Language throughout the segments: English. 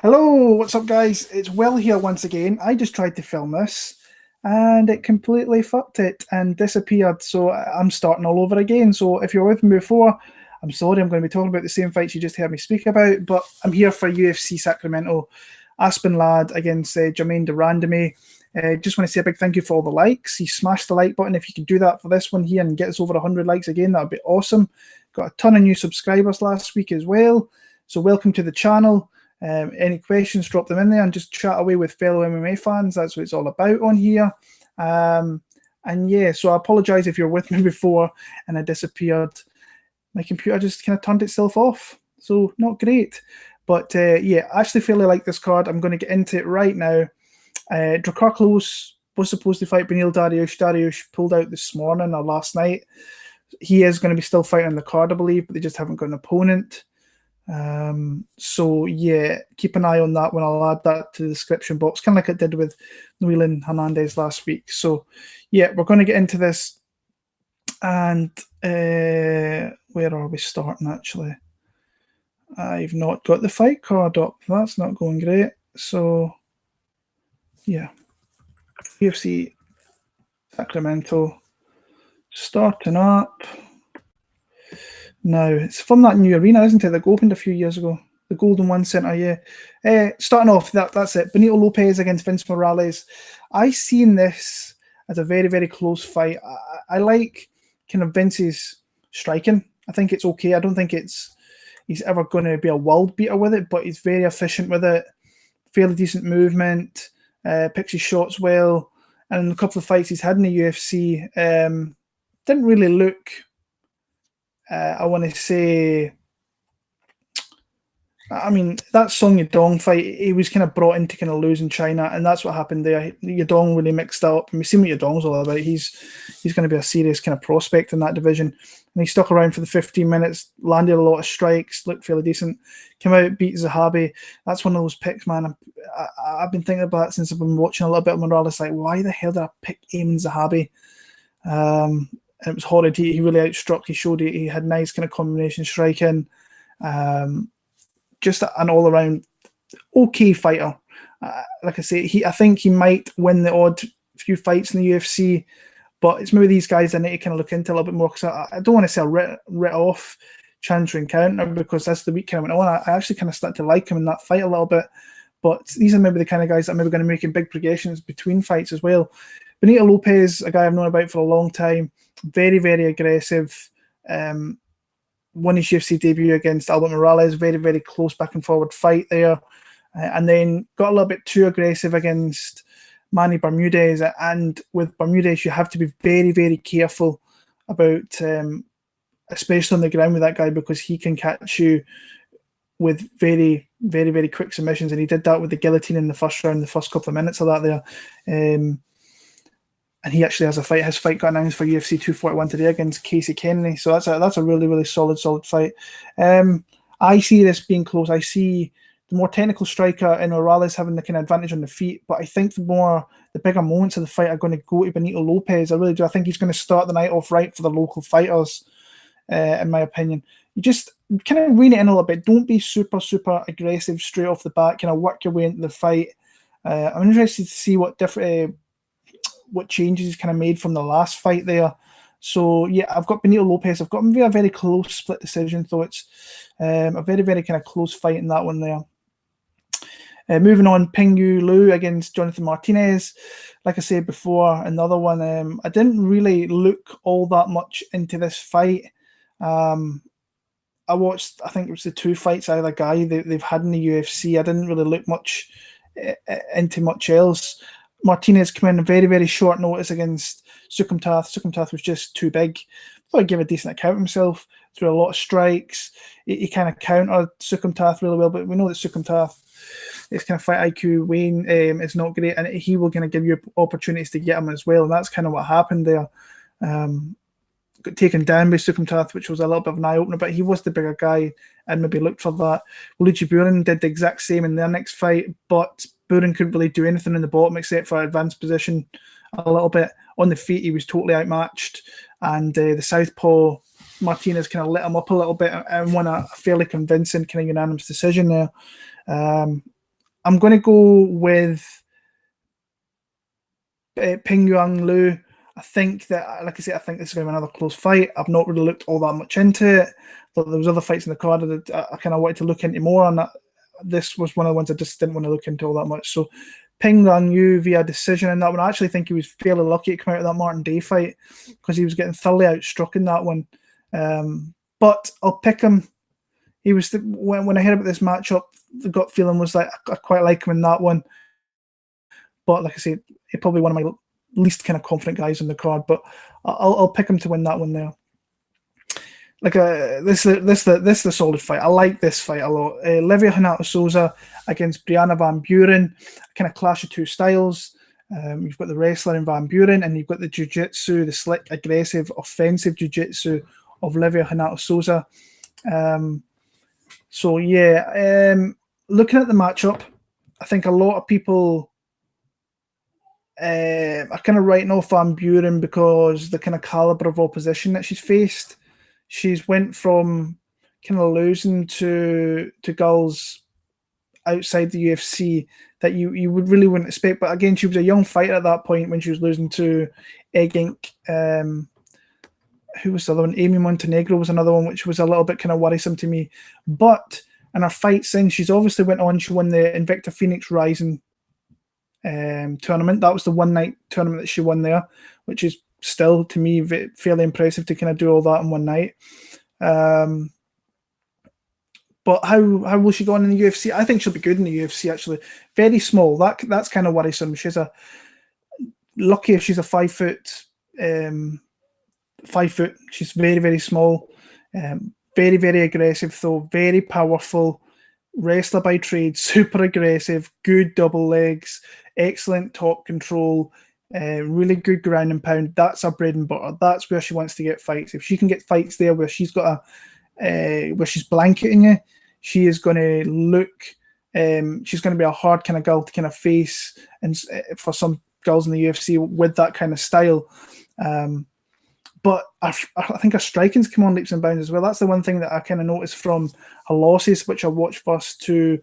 Hello, what's up, guys? It's Will here once again. I just tried to film this and it completely fucked it and disappeared. So I'm starting all over again. So if you're with me before, I'm sorry, I'm going to be talking about the same fights you just heard me speak about, but I'm here for UFC Sacramento, Aspen Ladd against Germaine de Randamie. Just want to say a big thank you for all the likes. You smashed the like button. If you could do that for this one here and get us over 100 likes again, that would be awesome. Got a ton of new subscribers last week as well. So welcome to the channel. Any questions, drop them in there and just chat away with fellow MMA fans. That's what it's all about on here. And yeah, so I apologize if you're with me before and I disappeared. My computer just kind of turned itself off. So not great. But yeah, I actually fairly like this card. I'm going to get into it right now. Drakarklos was supposed to fight Benil Dariush. Dariush pulled out this morning or last night. He is going to be still fighting on the card, I believe, but they just haven't got an opponent. So yeah, keep an eye on that one. I'll add that to the description box, kind of like I did with Noelan Hernandez last week. So yeah, we're going to get into this. And where are we starting actually? I've not got the fight card up. That's not going great. So yeah, UFC Sacramento starting up. Now, it's from that new arena, isn't it, that opened a few years ago? The Golden One Centre, yeah. Starting off, that's it. Benito Lopez against Vince Morales. I seen this as a very, very close fight. I like kind of Vince's striking. I think it's okay. I don't think he's ever going to be a world beater with it, but he's very efficient with it. Fairly decent movement. Picks his shots well. And a couple of fights he's had in the UFC didn't really look... I want to say, I mean, that Song Yadong fight, he was kind of brought in to kind of lose in China, and that's what happened there. Yadong really mixed up. And we've seen what Yadong's all about. He's going to be a serious kind of prospect in that division. And he stuck around for the 15 minutes, landed a lot of strikes, looked fairly decent, came out, beat Zahabi. That's one of those picks, man. I've been thinking about it since I've been watching a little bit of Morales. Like, why the hell did I pick Eamon Zahabi? And it was horrid. He really outstruck. He showed he had nice kind of combination striking. Just an all-around okay fighter. Like I say, I think he might win the odd few fights in the UFC, but it's maybe these guys I need to kind of look into a little bit more, because I don't want to say writ off Chandra Encounter, because that's the week kind of went on. I actually kind of started to like him in that fight a little bit, but these are maybe the kind of guys that are maybe going to make big progressions between fights as well. Benito Lopez, a guy I've known about for a long time, very, very aggressive. Won his UFC debut against Albert Morales, very, very close back and forward fight there. And then got a little bit too aggressive against Manny Bermudez. And with Bermudez, you have to be very, very careful about, especially on the ground with that guy, because he can catch you with very, very, very quick submissions. And he did that with the guillotine in the first round, the first couple of minutes of that there. And he actually has a fight. His fight got announced for UFC 241 today against Casey Kennedy. So that's a really, really solid fight. I see this being close. I see the more technical striker in Morales having the kind of advantage on the feet, but I think the bigger moments of the fight are going to go to Benito Lopez. I really do. I think he's going to start the night off right for the local fighters, in my opinion. You just kind of rein it in a little bit. Don't be super, super aggressive straight off the bat. Kind of work your way into the fight. I'm interested to see what changes he's kind of made from the last fight there. So yeah, I've got Benito Lopez. I've got him via a very close split decision, so it's a very, very kind of close fight in that one there. Moving on, Ping Yu Lu against Jonathan Martinez. Like I said before, another one. I didn't really look all that much into this fight. I watched, I think it was the two fights either guy they've had in the UFC. I didn't really look much into much else. Martinez came in a very, very short notice against Sukumtath. Sukumtath was just too big. I thought he'd give a decent account of himself, threw a lot of strikes. He kind of countered Sukumtath really well, but we know that Sukumtath, his kind of fight IQ Wayne is not great, and he will kind of give you opportunities to get him as well, and that's kind of what happened there. Got taken down by Sukumtath, which was a little bit of an eye-opener, but he was the bigger guy and maybe looked for that. Luigi Buren did the exact same in their next fight, but Buren couldn't really do anything in the bottom except for advanced position a little bit. On the feet, he was totally outmatched, and the southpaw Martinez kind of lit him up a little bit and won a fairly convincing kind of unanimous decision there. I'm going to go with Ping Yuan Liu. I think that, like I said, I think this is going to be another close fight. I've not really looked all that much into it. But there was other fights in the card that I kind of wanted to look into more, and this was one of the ones I just didn't want to look into all that much. So Ping Yuan Liu via decision in that one. I actually think he was fairly lucky to come out of that Martin Day fight because he was getting thoroughly outstruck in that one. But I'll pick him. He was when I heard about this matchup, the gut feeling was like I quite like him in that one. But like I said, he's probably one of my least kind of confident guys on the card. But I'll pick him to win that one there. Like this is a solid fight. I like this fight a lot. Livia Souza against Brianna Van Buren, kind of clash of two styles. You've got the wrestler in Van Buren, and you've got the jiu-jitsu, the slick, aggressive, offensive jiu-jitsu of Livia Souza. So yeah, looking at the matchup, I think a lot of people are kind of writing off Van Buren because the kind of caliber of opposition that she's faced. She's went from kind of losing to girls outside the UFC that you would really wouldn't expect. But again, she was a young fighter at that point when she was losing to Egg Inc. Who was the other one? Amy Montenegro was another one, which was a little bit kind of worrisome to me. But in her fight since, she's obviously went on. She won the Invicta Phoenix Rising tournament. That was the one night tournament that she won there, which is still to me fairly impressive to kind of do all that in one night. But how will she go on in the UFC? I think she'll be good in the UFC actually. Very small. That's kind of worrisome. She's lucky if she's a 5 foot. 5 foot. She's very, very small. Very, very aggressive though. Very powerful. Wrestler by trade. Super aggressive. Good double legs. Excellent top control. Really good ground and pound. That's her bread and butter. That's where she wants to get fights. If she can get fights there where she's got where she's blanketing you, she is going to look. She's going to be a hard kind of girl to kind of face, and for some girls in the UFC with that kind of style. But I think her striking's come on leaps and bounds as well. That's the one thing that I kind of noticed from her losses, which I watched first, to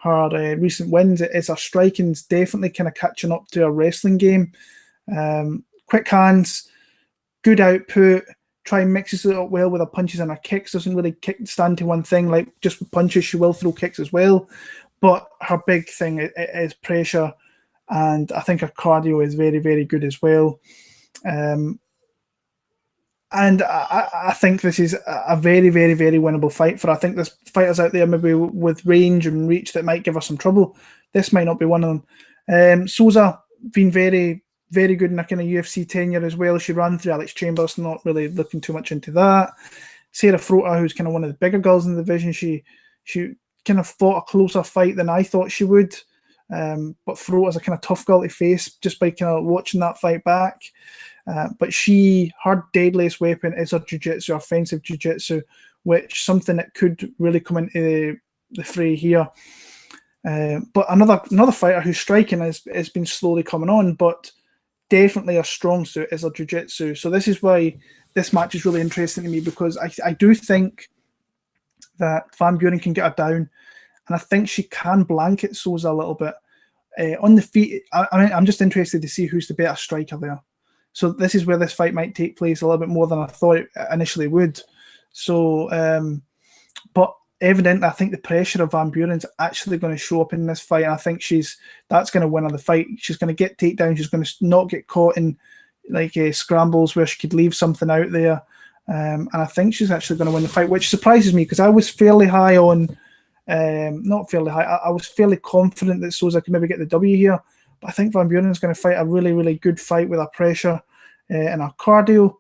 her recent wins, is her striking's definitely kind of catching up to her wrestling game. Quick hands, good output, try and mixes it up well with her punches and her kicks. Doesn't really stand to one thing. Like just with punches, she will throw kicks as well. But her big thing is pressure, and I think her cardio is very, very good as well. And I think this is a very, very, very winnable fight for her. I think there's fighters out there maybe with range and reach that might give her some trouble. This might not be one of them. Souza been very, very good in a kind of UFC tenure as well. She ran through Alex Chambers, not really looking too much into that. Sarah Frota, who's kind of one of the bigger girls in the division, she kind of fought a closer fight than I thought she would. But Frota's a kind of tough girl to face just by kind of watching that fight back. But her deadliest weapon is her jiu-jitsu, offensive jiu-jitsu, which something that could really come into the fray here. But another fighter who's striking has been slowly coming on, but definitely a strong suit is her jiu-jitsu. So this is why this match is really interesting to me, because I do think that Van Buren can get her down, and I think she can blanket Souza a little bit. On the feet, I'm just interested to see who's the better striker there. So this is where this fight might take place a little bit more than I thought it initially would. So, but evidently, I think the pressure of Van Buren's actually going to show up in this fight. And I think that's going to win her the fight. She's going to get takedowns. She's going to not get caught in like scrambles where she could leave something out there. And I think she's actually going to win the fight, which surprises me because I was fairly high on, not fairly high, I was fairly confident that Souza could maybe get the W here. But I think Van Buren is going to fight a really, really good fight with her pressure and her cardio.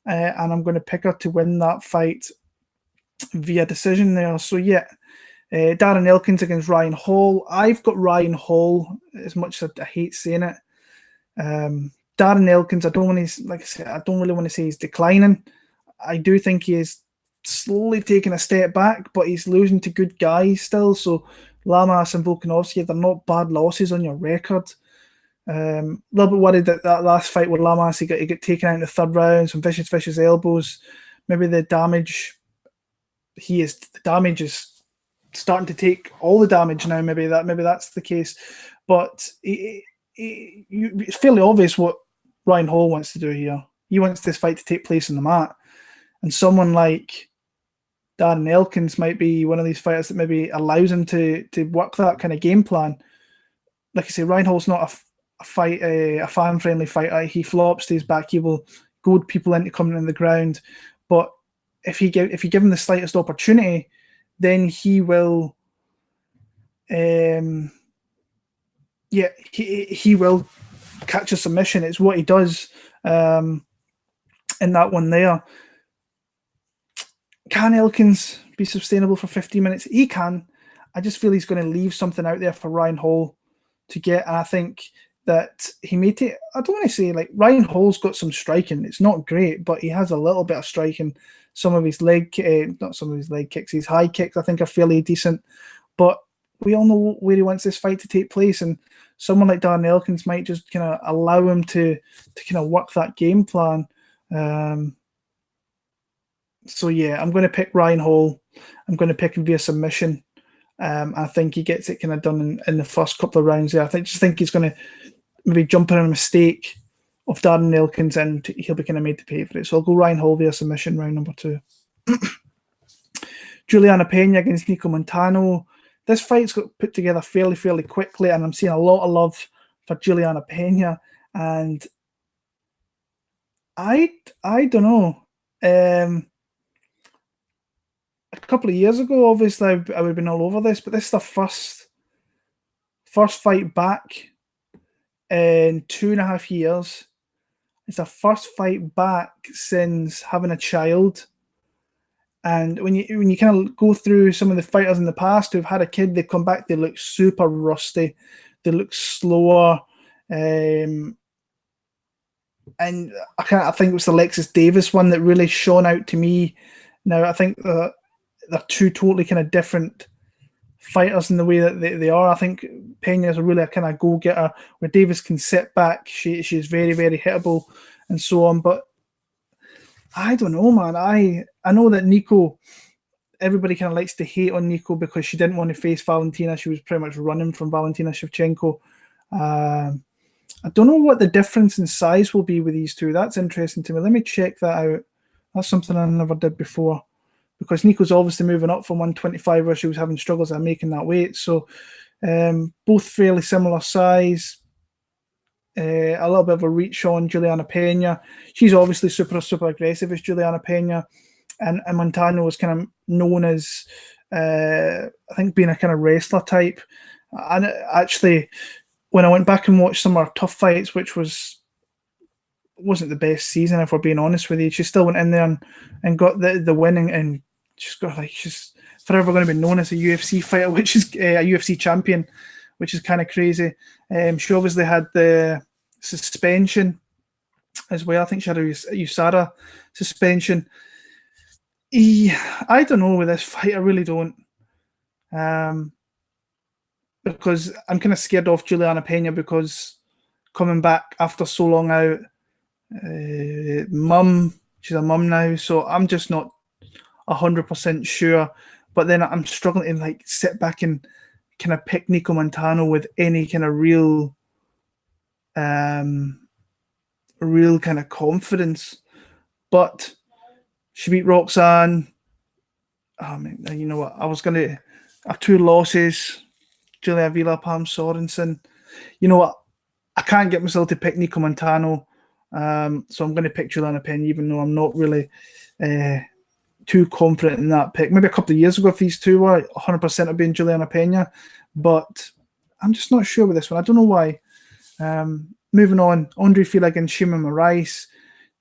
And I'm going to pick her to win that fight via decision there. So, yeah, Darren Elkins against Ryan Hall. I've got Ryan Hall, as much as I hate saying it. Darren Elkins, I don't really want to say he's declining. I do think he is slowly taking a step back, but he's losing to good guys still. So, Lamas and Volkanovski, they're not bad losses on your record. A little bit worried that last fight with Lamas, he got taken out in the third round, some vicious elbows. Maybe the damage is starting to take all the damage now. Maybe that's the case, but it's fairly obvious what Ryan Hall wants to do here. He wants this fight to take place on the mat, and someone like Darren Elkins might be one of these fighters that maybe allows him to work that kind of game plan. Like I say, Ryan Hall's not a fan-friendly fighter. He flops, stays back. He will goad people into coming in the ground. But if you give him the slightest opportunity, then he will, he will catch a submission. It's what he does in that one there. Can Elkins be sustainable for 15 minutes? He can. I just feel he's going to leave something out there for Ryan Hall to get. And I think that he may take, I don't want to say, like, Ryan Hall's got some striking. It's not great, but he has a little bit of striking. Some of his not some of his leg kicks, his high kicks, I think, are fairly decent. But we all know where he wants this fight to take place. And someone like Darren Elkins might just kind of allow him to kind of work that game plan. So, yeah, I'm going to pick Ryan Hall. I'm going to pick him via submission. I think he gets it kind of done in the first couple of rounds there. I just think he's going to maybe jump in on a mistake of Darren Elkins, and he'll be kind of made to pay for it. So I'll go Ryan Hall via submission, round number 2. Julianna Pena against Nicco Montano. This fight's got put together fairly quickly, and I'm seeing a lot of love for Julianna Pena. And I don't know. A couple of years ago, obviously, I would have been all over this, but this is the first fight back in 2.5 years. It's the first fight back since having a child. And when you kind of go through some of the fighters in the past who've had a kid, they come back, they look super rusty, they look slower. And I think it was the Alexis Davis one that really shone out to me. Now, I think they're two totally kind of different fighters in the way that they are. I think Pena's really a kind of go-getter, where Davis can sit back. She's very, very hittable and so on. But I don't know, man. I know that Nicco, everybody kind of likes to hate on Nicco because she didn't want to face Valentina. She was pretty much running from Valentina Shevchenko. I don't know what the difference in size will be with these two. That's interesting to me. Let me check that out. That's something I never did before, because Nicco's obviously moving up from 125, where she was having struggles at making that weight. So both fairly similar size. A little bit of a reach on Julianna Pena. She's obviously super aggressive as Julianna Pena. And Montano was kind of known as, I think, being a kind of wrestler type. And actually, when I went back and watched some of her tough fights, which wasn't the best season, if we're being honest with you, she still went in there and got the winning, and she's forever going to be known as a UFC fighter, which is a UFC champion, which is kind of crazy. She obviously had the suspension as well. I think she had a USADA suspension. I don't know with this fight. I really don't. Because I'm kind of scared off Julianna Pena, because coming back after so long out, she's a mum now, so I'm just not 100% sure. But then I'm struggling to like sit back and kind of pick Nicco Montano with any kind of real kind of confidence. But she beat Roxanne. Oh man, you know what? I was gonna have 2 losses. Julia Avila, Pam Sorensen. You know what? I can't get myself to pick Nicco Montano, so I'm going to pick Julianna Pena, even though I'm not really too confident in that pick. Maybe a couple of years ago, if these two were 100% of being Julianna Pena, but I'm just not sure with this one. I don't know why. Moving on, Andre Fili against Sheymon Moraes.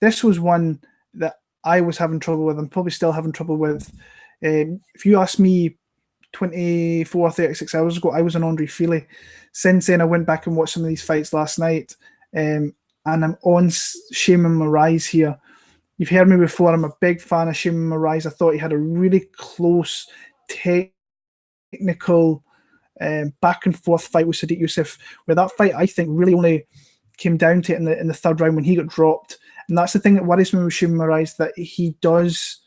This was one that I was having trouble with. I'm probably still having trouble with. If you ask me 24, 36 hours ago, I was on Andre Fili. Since then, I went back and watched some of these fights last night, and I'm on Sheymon Moraes here. You've heard me before. I'm a big fan of Sheymon Moraes. I thought he had a really close, technical, back and forth fight with Sadiq Youssef, where that fight, I think, really only came down to it in the third round when he got dropped. And that's the thing that worries me with Sheymon Moraes, that he does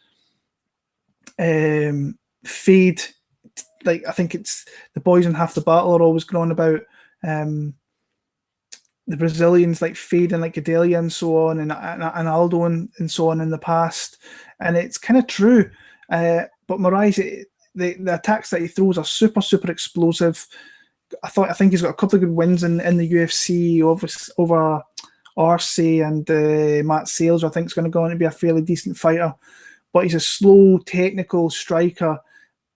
fade like, I think it's the boys in Half the Battle are always going on about the Brazilians like fading like Gadelia and so on, and Aldo and so on in the past, and it's kind of true. But Moraes, the attacks that he throws are super explosive. I think he's got a couple of good wins in the UFC over Arce and Matt Sales. I think is going to go on to be a fairly decent fighter, but he's a slow, technical striker.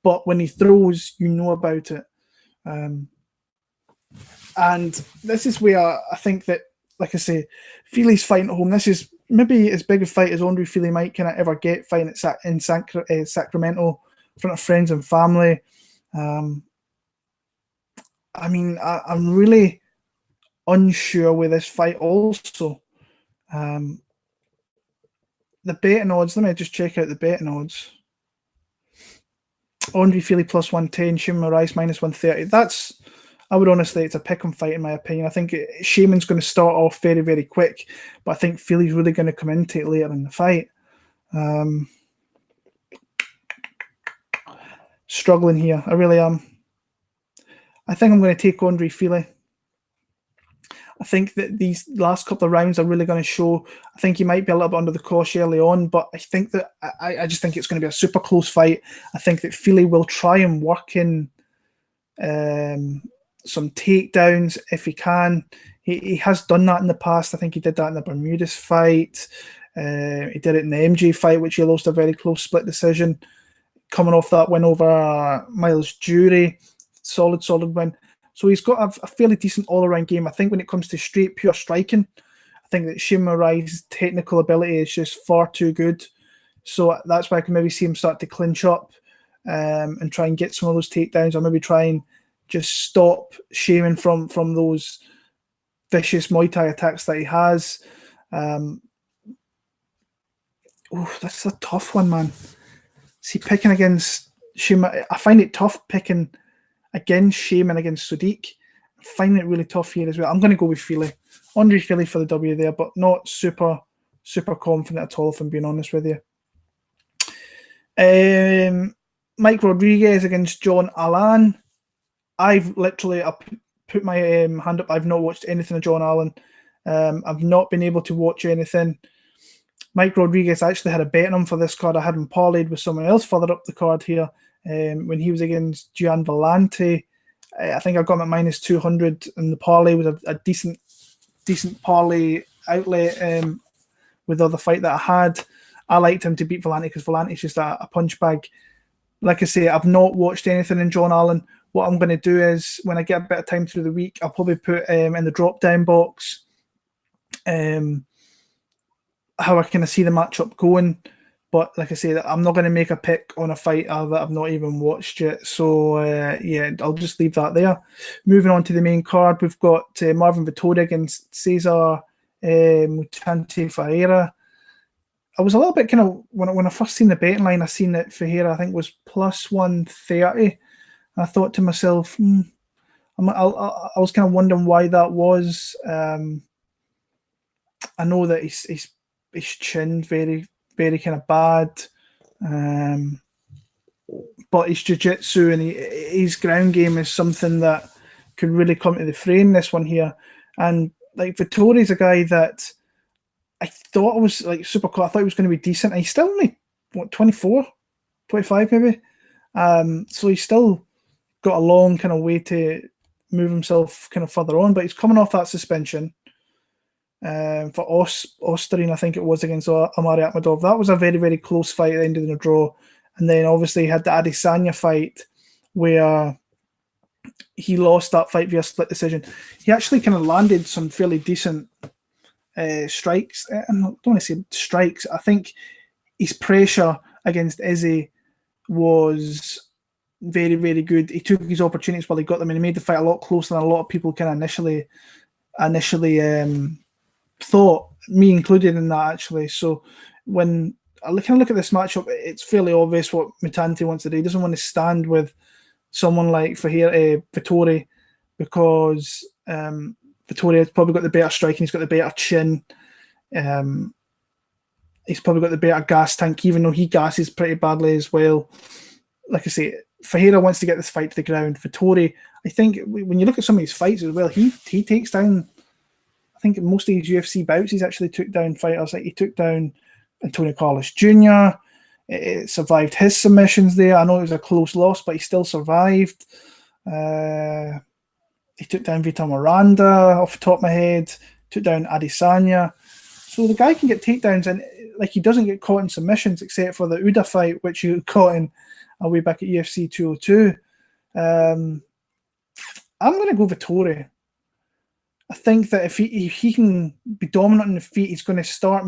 But when he throws, you know about it. And this is where I think that, like I say, Fili's fighting at home. This is maybe as big a fight as Andre Fili might kind of ever get fighting in Sacramento in front of friends and family. I mean, I'm really unsure with this fight also. The betting odds, let me just check out the betting odds. Andre Fili plus 110, Sheymon Moraes minus 130. I would honestly, it's a pick-em fight in my opinion. I think Sheymon's going to start off very quick, but I think Fili's really going to come into it later in the fight. Struggling here, I really am. I think I'm going to take Andre Fili. I think that these last couple of rounds are really going to show. I think he might be a little bit under the cosh early on, but I think that I just think it's going to be a super close fight. I think that Fili will try and work in some takedowns if he can. He has done that in the past. I think he did that in the Bermudez fight. He did it in the MJ fight, which he lost a very close split decision. Coming off that win over Miles Jury, solid win. So he's got a fairly decent all-around game. I think when it comes to straight, pure striking, I think that Sheymon Moraes' technical ability is just far too good. So that's why I can maybe see him start to clinch up and try and get some of those takedowns, or maybe try and just stop Sheymon from those vicious Muay Thai attacks that he has. That's a tough one, man. See, picking against Sheymon, I find it tough picking against Sheymon against Sodiq. I'm finding it really tough here as well. I'm going to go with Fili. Andre Fili for the W there, but not super confident at all, if I'm being honest with you. Mike Rodriguez against John Allan. I've literally put my hand up. I've not watched anything of John Allan. I've not been able to watch anything. Mike Rodriguez actually had a bet on him for this card. I had him parlayed with someone else further up the card here when he was against Gian Vellante. I think I got him at minus 200, and the parlay was a decent parlay outlet with the other fight that I had. I liked him to beat Vellante because Vellante's just a punch bag. Like I say, I've not watched anything in John Allan. What I'm going to do is, when I get a bit of time through the week, I'll probably put in the drop-down box how I kind of see the matchup going. But like I say, I'm not going to make a pick on a fighter that I've not even watched yet. So, yeah, I'll just leave that there. Moving on to the main card, we've got Marvin Vettori against Cezar Mutante Ferreira. I was a little bit kind of, when I first seen the betting line, I seen that Ferreira, I think, was plus 130. I thought to myself, I was kind of wondering why that was. I know that his chin very kind of bad, but his jiu-jitsu and his ground game is something that could really come to the fray in this one here. And like Vettori's a guy that I thought was like super cool. I thought he was going to be decent. And he's still only 24, 25 maybe. So he's still got a long kind of way to move himself kind of further on, but he's coming off that suspension for Osterine, I think it was, against Amari Akhmadov. That was a very close fight at the end of the draw. And then obviously he had the Adesanya fight where he lost that fight via split decision. He actually kind of landed some fairly decent strikes. I don't want to say strikes. I think his pressure against Izzy was very good. He took his opportunities while he got them, and he made the fight a lot closer than a lot of people kind of initially thought, me included in that, actually. So when I kind of look at this matchup, it's fairly obvious what Mutante wants to do. He doesn't want to stand with someone like Vettori, because Vettori has probably got the better striking, he's got the better chin, he's probably got the better gas tank, even though he gasses pretty badly as well. like I say, Ferreira wants to get this fight to the ground. Vettori, I think when you look at some of his fights as well, he takes down, I think most of his UFC bouts, he's actually took down fighters. Like he took down Antonio Carlos Jr., it survived his submissions there. I know it was a close loss, but he still survived. He took down Vitor Miranda off the top of my head, took down Adesanya. So the guy can get takedowns, and like he doesn't get caught in submissions except for the Uda fight, which he got caught in way back at UFC 202. I'm going to go Vettori. I think that if he can be dominant on the feet, he's going to start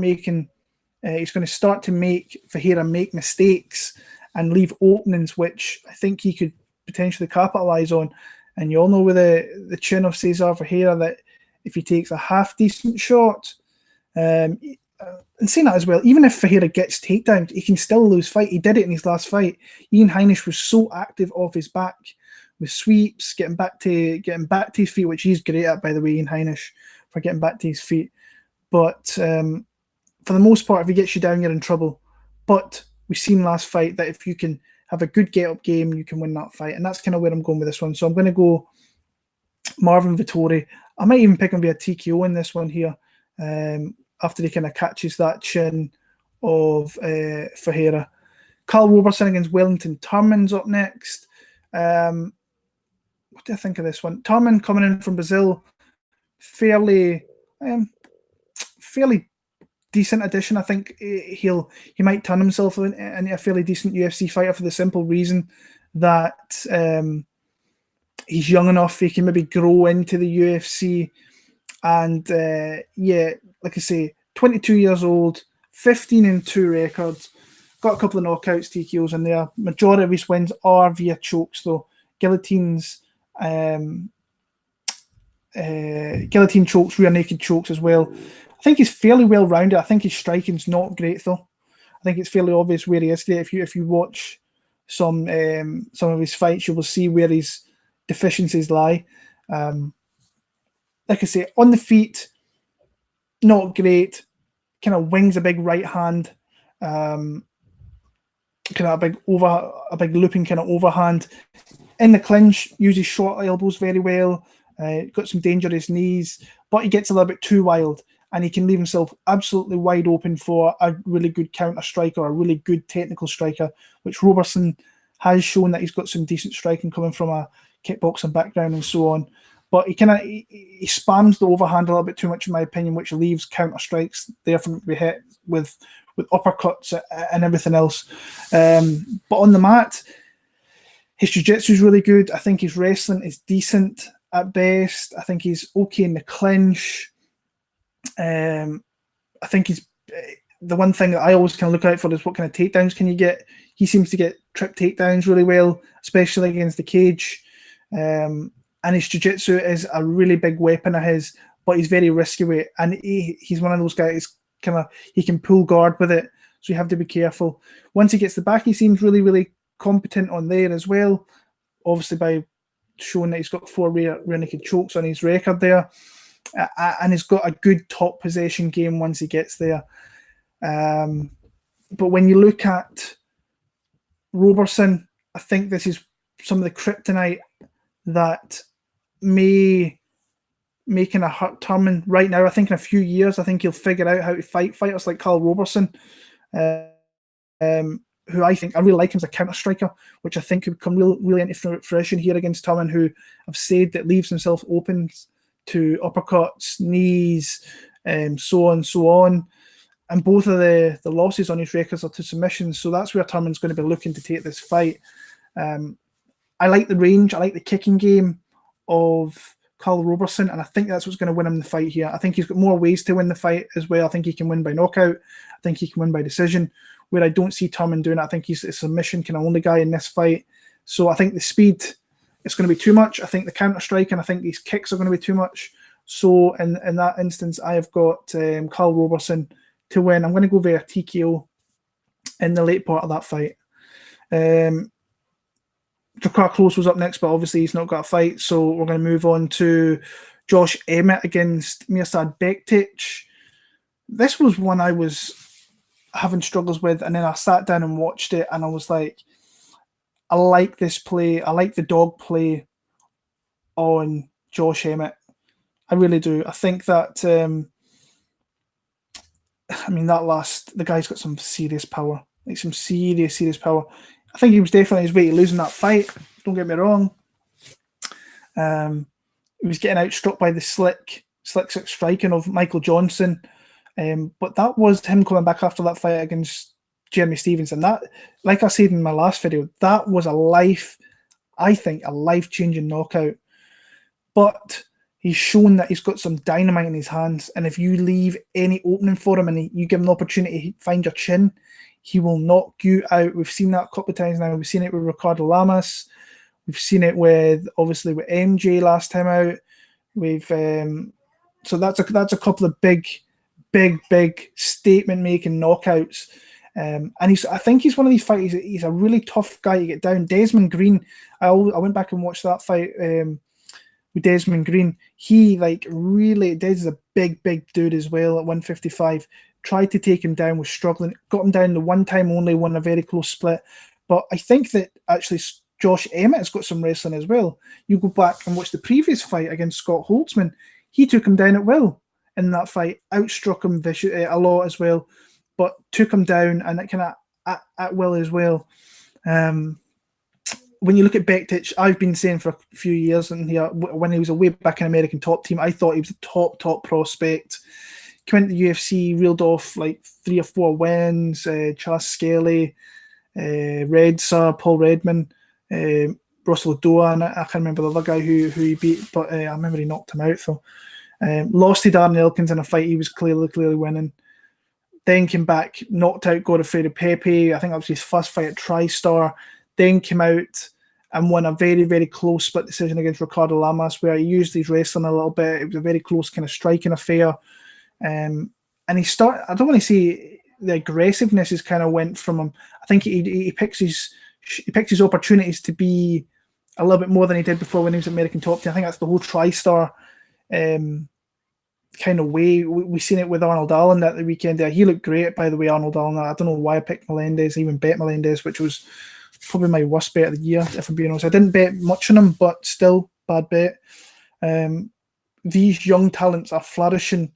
to make Ferreira make mistakes and leave openings, which I think he could potentially capitalize on. And you all know with the chin of Cezar Ferreira that if he takes a half decent shot, and saying that as well, even if Ferreira gets takedowns, he can still lose fight. He did it in his last fight. Ian Heinisch was so active off his back with sweeps, getting back to his feet, which he's great at, by the way, Ian Heinisch, for getting back to his feet. But for the most part, if he gets you down, you're in trouble. But we've seen last fight that if you can have a good get-up game, you can win that fight. And that's kind of where I'm going with this one. So I'm going to go Marvin Vettori. I might even pick him via TKO in this one here, after he kind of catches that chin of Ferreira. Karl Roberson against Wellington. Turman's up next. What do I think of this one? Turman coming in from Brazil. Fairly decent addition. I think he might turn himself into a fairly decent UFC fighter for the simple reason that he's young enough. He can maybe grow into the UFC. And like I say, 22 years old, 15-2 records, got a couple of knockouts, TKOs in there. Majority of his wins are via chokes, though. Guillotine chokes, rear naked chokes as well. I think he's fairly well rounded. I think his striking's not great, though. I think it's fairly obvious where he is great. If you watch some of his fights, you will see where his deficiencies lie. Like I say, on the feet, not great. Kind of wings a big right hand. Kind of a big looping kind of overhand. In the clinch, uses short elbows very well. Got some dangerous knees, but he gets a little bit too wild, and he can leave himself absolutely wide open for a really good counter striker, a really good technical striker, which Roberson has shown that he's got some decent striking coming from a kickboxing background and so on. But he spams the overhand a little bit too much, in my opinion, which leaves counter strikes there for him to be hit with uppercuts and everything else. But on the mat, his jiu-jitsu is really good. I think his wrestling is decent at best. I think he's okay in the clinch. I think he's the one thing that I always kind of look out for is what kind of takedowns can you get. He seems to get trip takedowns really well, especially against the cage. And his jiu-jitsu is a really big weapon of his, but he's very risky with it. And he's one of those guys, he can pull guard with it, so you have to be careful. Once he gets the back, he seems really, really competent on there as well, obviously by showing that he's got 4 rear naked chokes on his record there. And he's got a good top possession game once he gets there. But when you look at Roberson, I think this is some of the kryptonite that may kind of hurt Turman right now. I think in a few years, I think he'll figure out how to fight fighters like Karl Roberson, who I really like him as a counter striker, which I think could come really into fruition here against Turman, who I've said that leaves himself open to uppercuts, knees, so on. And both of the losses on his records are to submissions, so that's where Turman's going to be looking to take this fight. I like the range, I like the kicking game of Karl Roberson, and I think that's what's going to win him the fight here. I think he's got more ways to win the fight as well. I think he can win by knockout. I think he can win by decision, where I don't see Turman doing it. I think he's a submission kind of only guy in this fight. So I think the speed is going to be too much. I think the counter strike and I think these kicks are going to be too much. So in that instance, I have got Karl Roberson to win. I'm going to go via TKO in the late part of that fight. Drakkar Klose was up next, but obviously he's not got a fight, so we're going to move on to Josh Emmett against Mirsad Bektic. This was one I was having struggles with, and then I sat down and watched it, and I was like, I like this play. I like the dog play on Josh Emmett. I really do. I think that, the guy's got some serious power. Like some serious power. I think he was definitely his way to losing that fight. Don't get me wrong. He was getting outstruck by the slick striking of Michael Johnson. But that was him coming back after that fight against Jeremy Stephens. And that, like I said in my last video, that was a life-changing knockout. But he's shown that he's got some dynamite in his hands. And if you leave any opening for him and you give him an opportunity to find your chin, he will knock you out. We've seen that a couple of times now. We've seen it with Ricardo Lamas. We've seen it with MJ last time out. So that's a couple of big statement-making knockouts. And I think he's one of these fighters. He's a really tough guy to get down. Desmond Green, I went back and watched that fight with Desmond Green. He Des is a big dude as well at 155. Tried to take him down, was struggling. Got him down the one time only, won a very close split. But I think that actually Josh Emmett has got some wrestling as well. You go back and watch the previous fight against Scott Holtzman. He took him down at will in that fight, outstruck him a lot as well, but took him down and it kind of at will as well. When you look at Bektic, I've been saying for a few years, and when he was a way back in American top team, I thought he was a top prospect. Came into the UFC, reeled off 3 or 4 wins. Chas Skelly, Redsa, Paul Redman, Russell Doa, and I can't remember the other guy who he beat, but I remember he knocked him out. So lost to Darren Elkins in a fight he was clearly winning. Then came back, knocked out Godofredo Pepe. I think that was his first fight at TriStar. Then came out and won a very close split decision against Ricardo Lamas, where he used his wrestling a little bit. It was a very close kind of striking affair. And he started, I don't want to say the aggressiveness is kind of went from him. I think he picks his opportunities to be a little bit more than he did before when he was American top team. I think that's the whole TriStar kind of way. We've seen it with Arnold Allan at the weekend there. He looked great, by the way, Arnold Allan. I don't know why I picked Melendez, I even bet Melendez, which was probably my worst bet of the year, if I'm being honest. I didn't bet much on him, but still, bad bet. These young talents are flourishing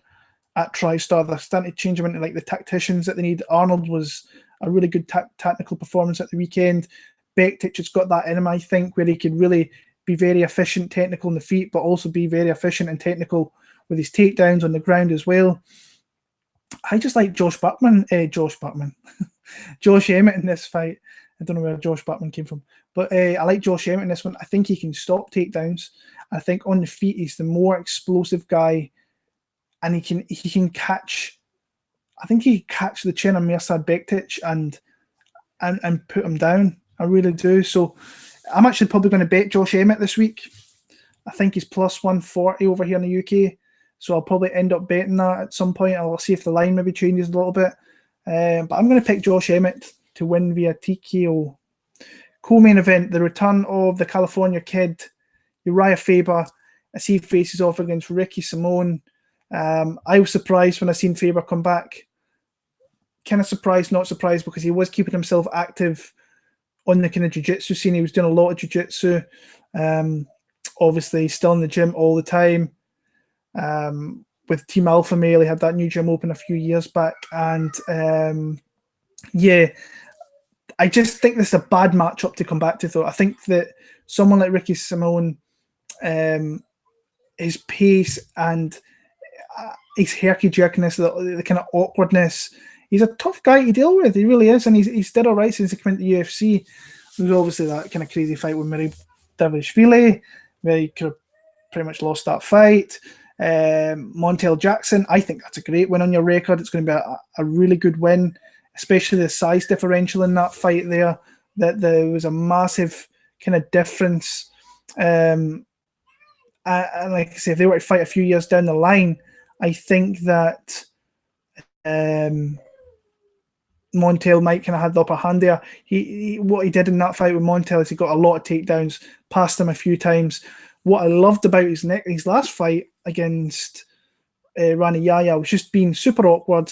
at TriStar. They're starting to change them into the tacticians that they need. Arnold was a really good technical performance at the weekend. Bektic has got that in him, I think, where he can really be very efficient, technical on the feet, but also be very efficient and technical with his takedowns on the ground as well. I just like Josh Emmett in this fight. I don't know where Josh Buckman came from, but I like Josh Emmett in this one. I think he can stop takedowns. I think on the feet he's the more explosive guy, and he can catch. I think he can catch the chin of Mirsad Bektic and put him down. I really do. So I'm actually probably going to bet Josh Emmett this week. I think he's plus 140 over here in the UK. So I'll probably end up betting that at some point. I'll see if the line maybe changes a little bit. But I'm going to pick Josh Emmett to win via TKO. Co-main event, the return of the California Kid, Urijah Faber, as he faces off against Ricky Simone. I was surprised when I seen Faber come back. Kind of surprised, not surprised, because he was keeping himself active on the kind of jiu-jitsu scene. He was doing a lot of jiu-jitsu. Obviously, still in the gym all the time. With Team Alpha Male, he had that new gym open a few years back. And I just think this is a bad matchup to come back to, though. I think that someone like Ricky Simone, his pace and his herky-jerkiness, the kind of awkwardness, he's a tough guy to deal with. He really is. And he's did all right since he came into the UFC. There was obviously that kind of crazy fight with Fili, where he could have pretty much lost that fight. Montel Jackson, I think that's a great win on your record. It's going to be a really good win, especially the size differential in that fight there. That there was a massive kind of difference. And like I say, if they were to fight a few years down the line, I think that Montel might kind of have the upper hand there. What he did in that fight with Montel is he got a lot of takedowns, passed him a few times. What I loved about his last fight against Rani Yahya was just being super awkward,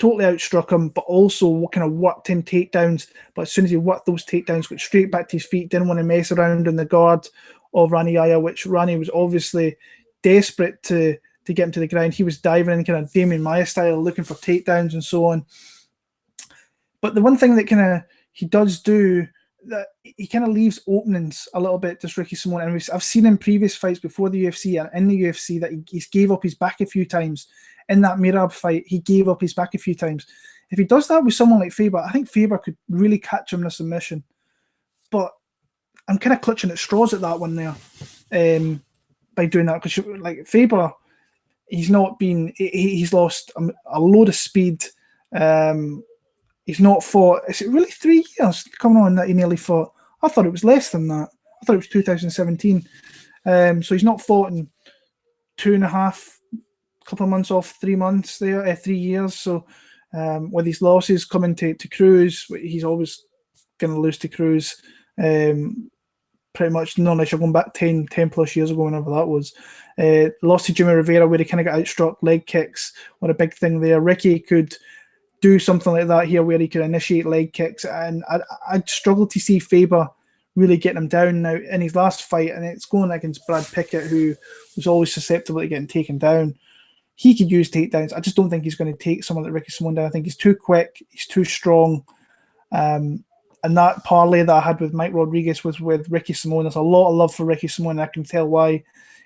totally outstruck him, but also kind of worked in takedowns. But as soon as he worked those takedowns, went straight back to his feet, didn't want to mess around in the guard of Randamie, which Rani was obviously desperate to get him to the ground. He was diving in kind of Damian Maia style, looking for takedowns and so on. But the one thing that kind of he does do, that he kind of leaves openings a little bit to Ricky Simon. And I've seen in previous fights before the UFC and in the UFC that he's gave up his back a few times. In that Mirsad fight, he gave up his back a few times. If he does that with someone like Faber, I think Faber could really catch him in a submission. But I'm kind of clutching at straws at that one there by doing that, because like Faber, he's lost a load of speed. He's not fought. Is it really 3 years coming on that he nearly fought? I thought it was less than that. I thought it was 2017. So he's not fought in 2.5, couple of months off, 3 months there, 3 years. So with his losses coming to Cruz, he's always going to lose to Cruz. Pretty much, not unless you're going back 10 plus years ago, whenever that was. Lost to Jimmy Rivera, where he kind of got outstruck. Leg kicks were a big thing there. Ricky could do something like that here, where he could initiate leg kicks, and I'd struggle to see Faber really getting him down now in his last fight, and it's going against Brad Pickett, who was always susceptible to getting taken down. He could use takedowns. I just don't think he's going to take someone like Ricky Simon down. I think he's too quick, he's too strong. And that parlay that I had with Mike Rodriguez was with Ricky Simon. There's a lot of love for Ricky Simon. I can tell why.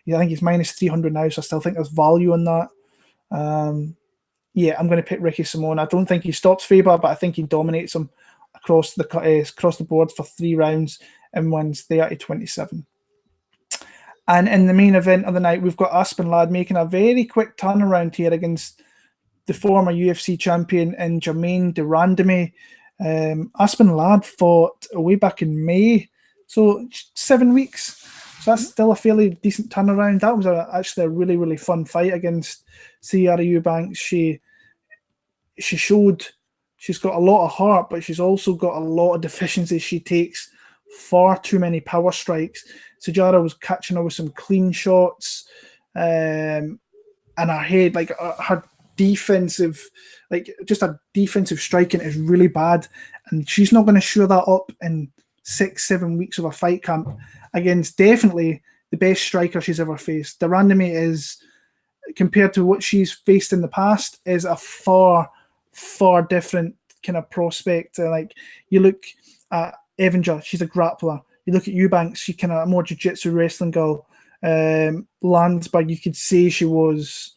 I think he's minus 300 now, so I still think there's value in that. I'm going to pick Ricky Simon. I don't think he stops Faber, but I think he dominates him across the board for 3 rounds and wins 30-27. And in the main event of the night, we've got Aspen Ladd making a very quick turnaround here against the former UFC champion in Germaine de Randamie. Aspen Ladd fought way back in May, so 7 weeks. So that's still a fairly decent turnaround. That was actually a really, really fun fight against Sierra Eubanks. She showed she's got a lot of heart, but she's also got a lot of deficiencies. She takes far too many power strikes. Cezar was catching her with some clean shots, and her head, like her defensive, just her defensive striking is really bad, and she's not going to show that up in 6-7 weeks of a fight camp against definitely the best striker she's ever faced. De Randamie is, compared to what she's faced in the past, is a far different kind of prospect. Like, you look at Evinger, she's a grappler. You look at Eubanks, she's kind of a more jiu-jitsu wrestling girl. Landsberg, you could say she was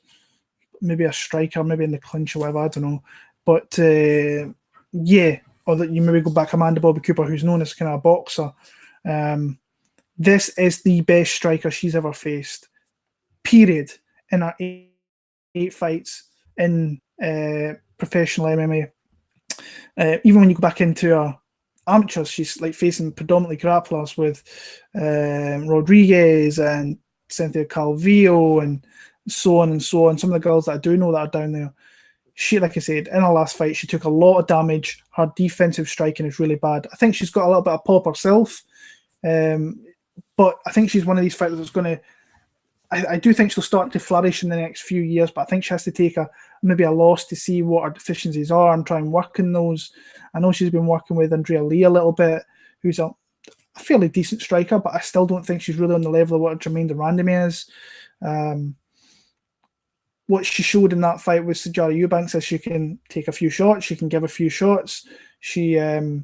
maybe a striker, maybe in the clinch or whatever, I don't know. But or that you maybe go back Amanda Bobby Cooper, who's known as kind of a boxer. This is the best striker she's ever faced, period, in her 8 fights in professional MMA. Even when you go back into her amateurs, she's like facing predominantly grapplers with Rodriguez and Cynthia Calvillo and so on and so on. Some of the girls that I do know that are down there. She, like I said, in her last fight, she took a lot of damage. Her defensive striking is really bad. I think she's got a little bit of pop herself, but I think she's one of these fighters that's going to... I do think she'll start to flourish in the next few years, but I think she has to take maybe a loss to see what her deficiencies are and try and work in those. I know she's been working with Andrea Lee a little bit, who's a fairly decent striker, but I still don't think she's really on the level of what Germaine de Randamie is. What she showed in that fight with Sierra Eubanks is she can take a few shots, she can give a few shots. She, I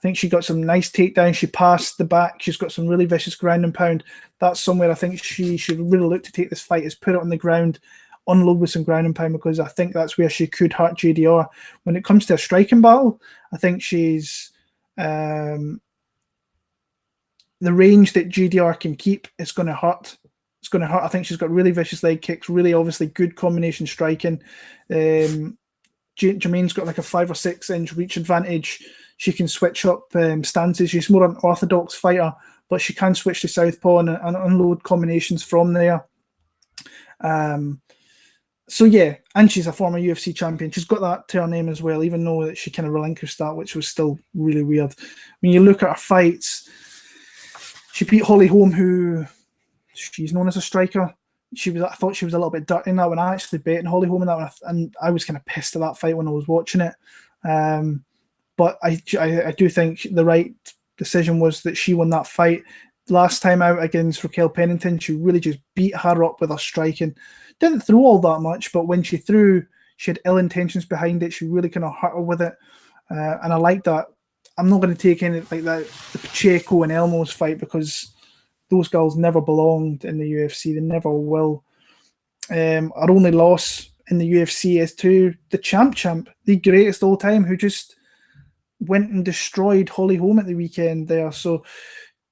think she got some nice takedowns. She passed the back. She's got some really vicious ground and pound. That's somewhere I think she should really look to take this fight, is put it on the ground, unload with some ground and pound, because I think that's where she could hurt JDR. When it comes to a striking battle, I think she's the range that JDR can keep is going to hurt. It's going to hurt. I think she's got really vicious leg kicks, really obviously good combination striking. Germaine's got like a 5 or 6 inch reach advantage. She can switch up stances. She's more an orthodox fighter, but she can switch to southpaw and unload combinations from there. So yeah, and she's a former UFC champion. She's got that to her name as well, even though that she kind of relinquished that, which was still really weird. When you look at her fights, she beat Holly Holm, who she's known as a striker. I thought she was a little bit dirty in that one. I actually bet Holly Holm in that one, and I was kind of pissed at that fight when I was watching it. But I do think the right decision was that she won that fight. Last time out against Raquel Pennington, she really just beat her up with her striking. Didn't throw all that much, but when she threw, she had ill intentions behind it. She really kind of hurt her with it. And I like that. I'm not going to take any like that, the Pacheco and Elmo's fight, because those girls never belonged in the UFC. They never will. Our only loss in the UFC is to the champ, the greatest all time, who just went and destroyed Holly Holm at the weekend there. So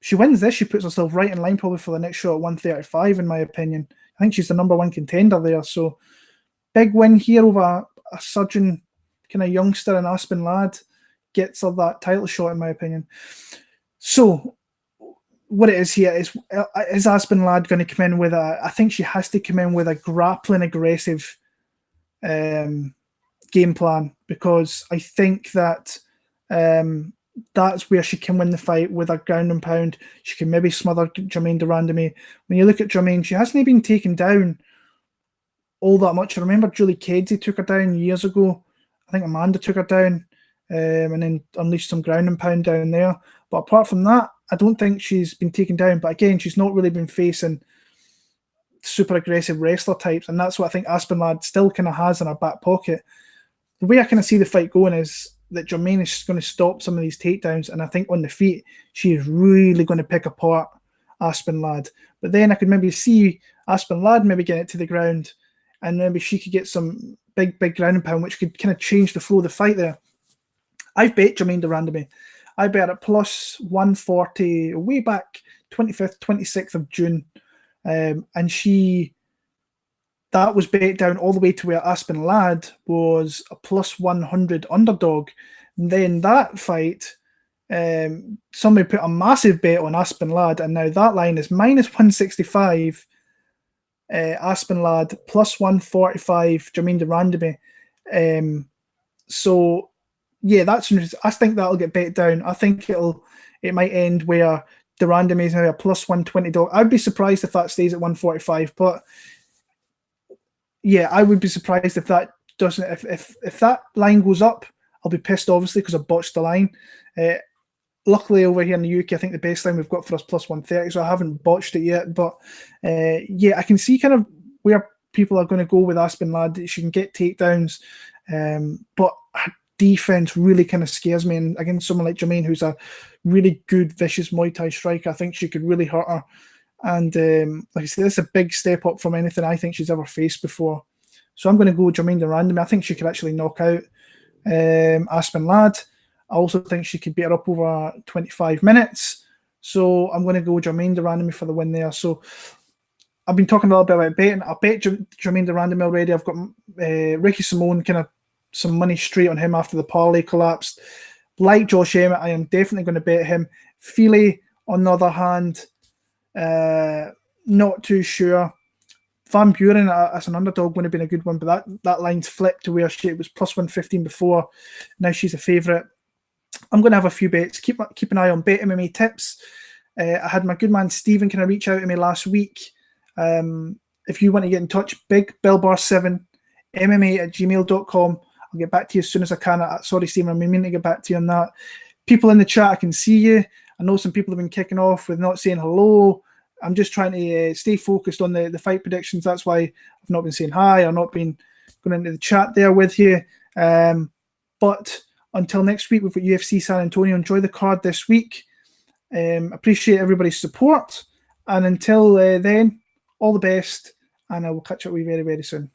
she wins this. She puts herself right in line probably for the next show at 135, in my opinion. I think she's the number one contender there. So big win here over a surging kind of youngster in Aspen Ladd. Gets her that title shot, in my opinion. So what it is here is Aspen Ladd going to come in with I think she has to come in with a grappling aggressive game plan, because I think that that's where she can win the fight with a ground and pound. She can maybe smother Germaine de Randamie. When you look at Germaine, she hasn't been taken down all that much. I remember Julie Kedzie took her down years ago. I think Amanda took her down and then unleashed some ground and pound down there. But apart from that, I don't think she's been taken down. But again, she's not really been facing super aggressive wrestler types, and that's what I think Aspen Ladd still kind of has in her back pocket. The way I kind of see the fight going is that Germaine is going to stop some of these takedowns, and I think on the feet, she is really going to pick apart Aspen Ladd. But then I could maybe see Aspen Ladd maybe get it to the ground, and maybe she could get some big ground and pound, which could kind of change the flow of the fight there. I've bet Germaine de Randamie. I bet at plus 140 way back 25th, 26th of June. And that was bet down all the way to where Aspen Ladd was a plus 100 underdog. And then that fight, somebody put a massive bet on Aspen Ladd, and now that line is minus 165. Aspen Ladd plus 145. Germaine de Randamie. So yeah, that's interesting. I think that'll get bet down. I think it might end where de Randamie is now a plus 120 dog. I'd be surprised if that stays at 145, but yeah, I would be surprised if that doesn't. If that line goes up, I'll be pissed, obviously, because I botched the line. Luckily, over here in the UK, I think the best line we've got for us plus 130, so I haven't botched it yet. But yeah, I can see kind of where people are going to go with Aspen Ladd. She can get takedowns, but her defense really kind of scares me. And against someone like Germaine, who's a really good, vicious Muay Thai striker, I think she could really hurt her. And like I said, this is a big step up from anything I think she's ever faced before. So I'm going to go Germaine de Randamie. I think she could actually knock out Aspen Ladd. I also think she could beat her up over 25 minutes. So I'm going to go Germaine de Randamie for the win there. So I've been talking a little bit about betting. I bet Germaine de Randamie already. I've got Ricky Simone, kind of some money straight on him after the parlay collapsed. Like Josh Emmett, I am definitely going to bet him. Fili, on the other hand, not too sure. Van Buren as an underdog would have been a good one, but that line's flipped to where it was plus 115 before. Now she's a favourite. I'm going to have a few bets. Keep an eye on Bet MMA tips. I had my good man Stephen kind of reach out to me last week. If you want to get in touch, BigBillBar7 MMA@gmail.com. I'll get back to you as soon as I can. Sorry, Stephen, I'm meaning to get back to you on that. People in the chat, I can see you. I know some people have been kicking off with not saying hello. I'm just trying to stay focused on the fight predictions. That's why I've not been saying hi or not been going into the chat there with you. But until next week, we've got UFC San Antonio. Enjoy the card this week. Appreciate everybody's support. And until then, all the best. And I will catch up with you very, very soon.